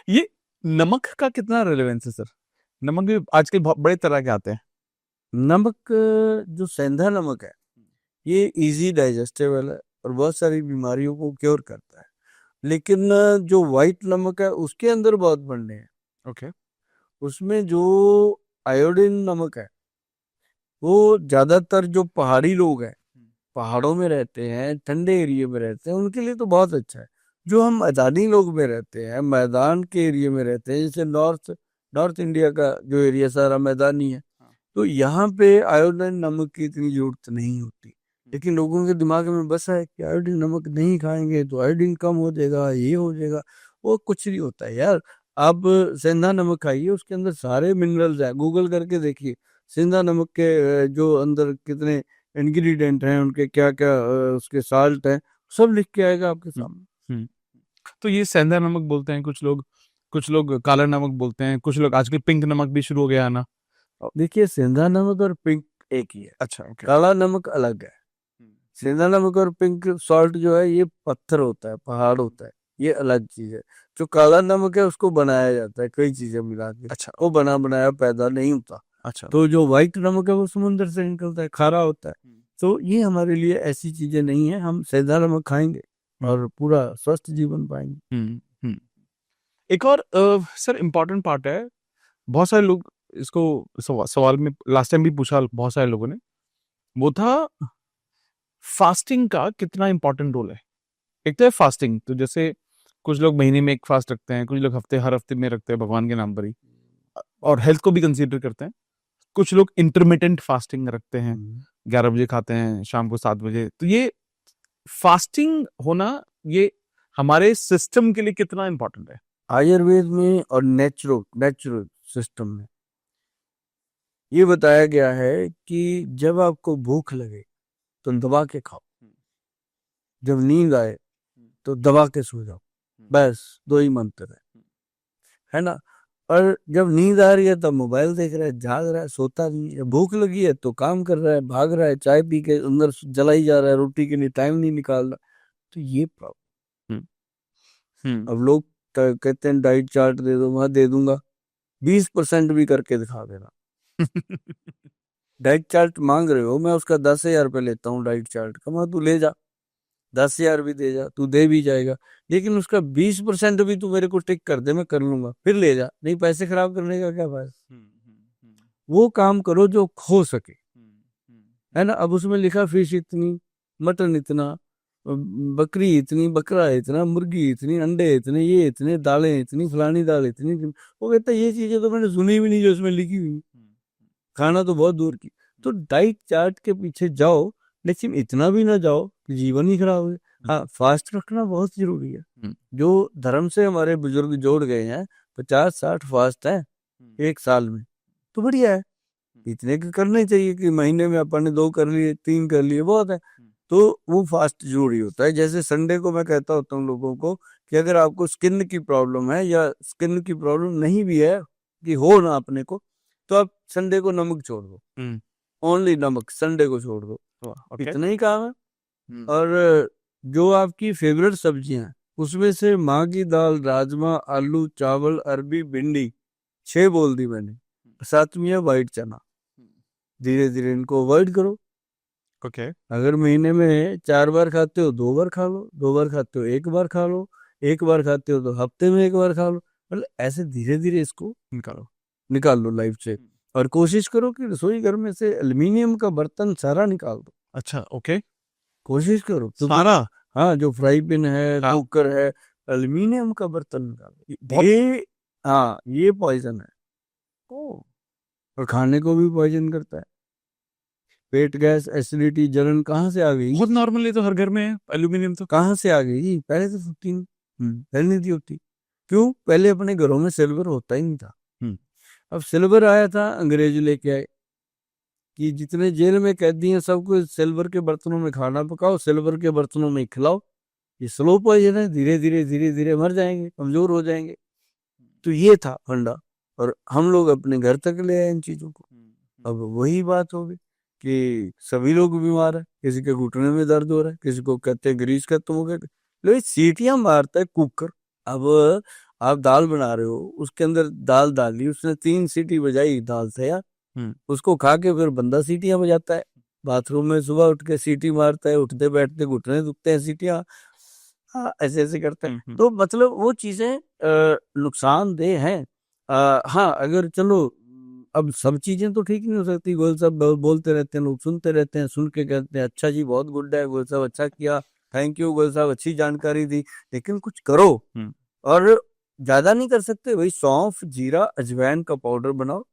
ये नमक का कितना रेलेवेंस है सर? नमक भी आजकल बहुत बड़े तरह के आते हैं। नमक जो सेंधा नमक है ये इजी डाइजेस्टेबल है और बहुत सारी बीमारियों को क्योर करता है। लेकिन जो वाइट नमक है उसके अंदर बहुत बनने हैं। ओके। उसमें जो आयोडीन नमक है वो ज्यादातर जो पहाड़ी लोग हैं, पहाड़ों में रहते हैं, ठंडे एरिया में रहते हैं, उनके लिए तो बहुत अच्छा है। जो हम मैदानी लोग में रहते हैं, मैदान के एरिया में रहते हैं, जैसे नॉर्थ नॉर्थ इंडिया का जो एरिया सारा मैदानी है, हाँ। तो यहाँ पे आयोडीन नमक की इतनी जरूरत नहीं होती। लेकिन लोगों के दिमाग में बसा है कि आयोडीन नमक नहीं खाएंगे तो आयोडीन कम हो जाएगा, ये हो जाएगा। वो कुछ नहीं होता है यार। आप सेंधा नमक खाइए, उसके अंदर सारे मिनरल्स हैं, गूगल करके देखिए। सेंधा नमक के जो अंदर कितने इंग्रेडिएंट हैं, उनके क्या क्या उसके साल्ट हैं, सब लिख के आएगा आपके हम्म। सामने। हम्म। तो ये सेंधा नमक बोलते हैं कुछ लोग काला नमक बोलते हैं, कुछ लोग आजकल पिंक नमक भी शुरू हो गया है ना। देखिए, सेंधा नमक और पिंक एक ही है। अच्छा, ओके। काला नमक अलग है। सेंधा नमक और पिंक सॉल्ट जो है ये पत्थर होता है, पहाड़ होता है, ये अलग चीज है। जो काला नमक है उसको बनाया जाता है कई चीजें मिला के, अच्छा। वो बना बनाया पैदा नहीं होता। अच्छा। तो जो व्हाइट नमक है वो समुद्र से निकलता है, खारा होता है। तो ये हमारे लिए ऐसी चीजें नहीं है। हम सेंधा नमक खाएंगे हम्म। और पूरा स्वस्थ जीवन पाएंगे। हम्म। हम्म। एक और सर इम्पोर्टेंट पार्ट है। बहुत सारे लोग इसको सवाल में लास्ट टाइम भी पूछा बहुत सारे लोगों ने, वो था फास्टिंग का कितना इंपॉर्टेंट रोल है। एक तो है फास्टिंग, तो जैसे कुछ लोग महीने में एक फास्ट रखते हैं, कुछ लोग हर हफ्ते में रखते हैं भगवान के नाम पर ही, और हेल्थ को भी कंसीडर करते हैं। कुछ लोग इंटरमिटेंट फास्टिंग रखते हैं, हम्म। 11 बजे खाते हैं, शाम को 7 बजे। तो ये फास्टिंग होना, ये हमारे सिस्टम के लिए कितना इंपॉर्टेंट है? आयुर्वेद में और नेचुरल नेचुरल सिस्टम में ये बताया गया है कि जब आपको भूख लगे तो दबा के खाओ, जब नींद आए तो दबा के सो जाओ। बस दो ही मंत्र है ना। और जब नींद आ रही है तब मोबाइल देख रहा है, जाग रहा है, सोता नहीं है। भूख लगी है तो काम कर रहा है, भाग रहा है, चाय पी के अंदर जला ही जा रहा है, रोटी के लिए टाइम नहीं निकाल रहा। तो ये प्रॉब्लम। हम्म। हम्म। अब लोग कहते हैं डाइट चार्ट दे दो, मैं दे दूंगा। 20% भी करके दिखा देना। डाइट चार्ट मांग रहे हो, मैं उसका 10,000 रुपये लेता हूँ डाइट चार्ट का। मैं तू ले जा, 10,000 भी दे जा, तू दे भी जाएगा। लेकिन उसका 20% भी तू मेरे को टिक कर दे, मैं कर लूंगा, फिर ले जा। नहीं, पैसे खराब करने का क्या फायदा। वो काम करो जो हो सके, है ना। अब उसमें लिखा फिश इतनी, मटन इतना, बकरी इतनी, बकरा इतना, मुर्गी इतनी, अंडे इतने, ये इतने, दालें इतनी, फलानी दाल इतनी। वो कहता है ये चीजें तो मैंने सुनी भी नहीं जो इसमें लिखी हुई हैं। खाना तो बहुत दूर की। तो डाइट चार्ट के पीछे जाओ, लेकिन इतना भी ना जाओ कि जीवन ही खराब हो। हाँ, फास्ट रखना बहुत जरूरी है। जो धर्म से हमारे बुजुर्ग जोड़ गए हैं, 50-60 फास्ट है एक साल में, तो बढ़िया है। इतने के करने चाहिए कि महीने में अपन ने 2 कर लिए, 3 कर लिए, बहुत है। तो वो फास्ट जरूरी होता है। जैसे संडे को मैं कहता होता हूँ लोगों को कि अगर आपको स्किन की प्रॉब्लम है या स्किन की प्रॉब्लम नहीं भी है, कि हो ना अपने को, तो आप संडे को नमक छोड़ दो। हम्म। ओनली नमक, संडे को छोड़ दो। ओके। इतना ही काम है। और जो आपकी फेवरेट सब्जियां हैं उसमें से माँ की दाल, राजमा, आलू, चावल, अरबी, भिंडी, 6 बोल दी मैंने। सातवीं है व्हाइट चना। धीरे धीरे इनको अवॉइड करो। ओके। अगर महीने में 4 बार खाते हो, 2 बार खा लो। 2 बार खाते हो, 1 बार खा लो। 1 बार खाते हो तो हफ्ते में 1 बार खा लो। मतलब ऐसे धीरे धीरे इसको निकालो। निकाल लो लाइफ से। और कोशिश करो कि रसोई घर में से एल्युमिनियम का बर्तन सारा निकाल दो। अच्छा, ओके। कोशिश करो, क्योंकि सारा। हाँ, जो फ्राई पैन है, हाँ। कुकर है, एल्युमिनियम का बर्तन निकालो बहुत। ये। हाँ, ये पॉइजन है। ओ। और खाने को भी पॉइजन करता है। पेट गैस, एसिडिटी, जलन कहाँ से आ गई। बहुत नॉर्मल है, तो हर घर में है एल्यूमिनियम तो। कहाँ से आ गई जी, पहले तो होती नहीं। पहले नहीं थी होती। क्यों? पहले अपने घरों में सिल्वर होता ही नहीं था। हम्म। अब सिल्वर आया था, अंग्रेज लेके आए कि जितने जेल में कैदी हैं सबको सिल्वर के बर्तनों में खाना पकाओ, सिल्वर के बर्तनों में खिलाओ। ये स्लो पॉइजन है, धीरे धीरे धीरे धीरे मर जाएंगे, कमजोर हो जाएंगे। तो ये था फंडा। और हम लोग अपने घर तक ले आए इन चीजों को। अब वही बात होगी कि सभी लोग बीमार है। किसी के घुटने में दर्द हो रहा है, किसी को कहते हैं ग्रीस खत्म हो गया। लो, ये सीटियां मारता है कुकर। अब आप दाल बना रहे हो, उसके अंदर दाल डाली, उसने 3 सीटी बजाई, दाल तैयार। उसको खा के फिर बंदा सीटियां बजाता है, बाथरूम में सुबह उठ के सीटी मारता है, उठते बैठते घुटने दुखते हैं, सीटियां हाँ ऐसे ऐसे करते हैं। तो मतलब वो चीजें नुकसानदेह हैं। हाँ अगर चलो अब सब चीजें तो ठीक नहीं हो सकती, गोयल साहब बोलते रहते हैं, लोग सुनते रहते हैं, सुन के कहते हैं अच्छा जी बहुत गुड है, गोयल साहब अच्छा किया, थैंक यू गोयल साहब अच्छी जानकारी दी, लेकिन कुछ करो। और ज्यादा नहीं कर सकते, वही सौंफ जीरा अजवाइन का पाउडर बनाओ,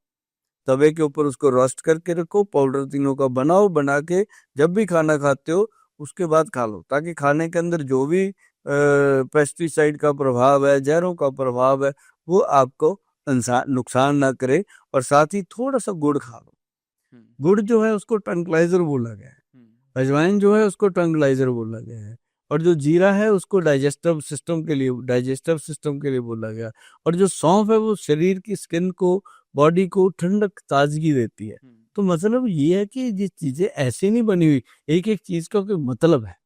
तवे के ऊपर उसको रोस्ट करके रखो, पाउडर तीनों का बनाओ, बना के जब भी खाना खाते हो उसके बाद खा लो, ताकि खाने के अंदर जो भी पेस्टिसाइड का प्रभाव है, जहरों का प्रभाव है, वो आपको नुकसान ना करे। और साथ ही थोड़ा सा गुड़ खा लो, गुड़ जो है उसको ट्रंक्लाइजर बोला गया है, अजवाइन जो है उसको ट्रंक्लाइजर बोला गया है, और जो जीरा है उसको डाइजेस्टिव सिस्टम के लिए बोला गया, और जो सौंफ है वो शरीर की स्किन को, बॉडी को ठंडक ताजगी देती है। तो मतलब ये है कि ये चीजें ऐसे नहीं बनी हुई, एक एक चीज का कोई मतलब है।